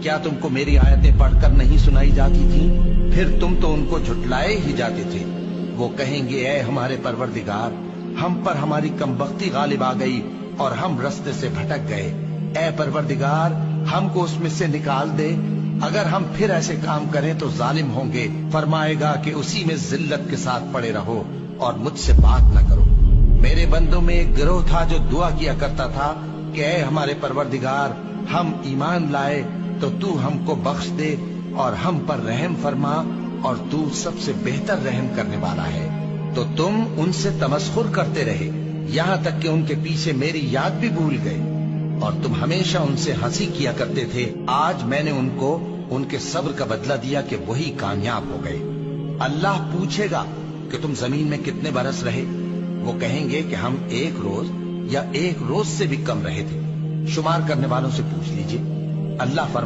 क्या तुमको मेरी आयतें पढ़कर नहीं सुनाई जाती थी? फिर तुम तो उनको झुटलाए ही जाते थे। वो कहेंगे, ए हमारे परवरदिगार, हम पर हमारी कमबख्ती गालिब आ गई और हम रास्ते से भटक गए। ए परवरदिगार, हमको उसमें से निकाल दे। अगर हम फिर ऐसे काम करें तो जालिम होंगे। फरमाएगा कि उसी में जिल्लत के साथ पड़े रहो और मुझसे बात न करो। मेरे बंदों में एक गिरोह था जो दुआ किया करता था कि ए हमारे परवरदिगार, हम ईमान लाए तो तू हमको बख्श दे और हम पर रहम फरमा, और तू सबसे बेहतर रहम करने वाला है। तो तुम उनसे तमस्खुर करते रहे, यहाँ तक कि उनके पीछे मेरी याद भी भूल गए, और तुम हमेशा उनसे हंसी किया करते थे। आज मैंने उनको उनके सब्र का बदला दिया कि वही कामयाब हो गए। अल्लाह पूछेगा कि तुम जमीन में कितने बरस रहे? वो कहेंगे कि हम एक रोज या एक रोज से भी कम रहे थे। शुमार करने वालों से पूछ लीजिए। अल्लाह फरमाता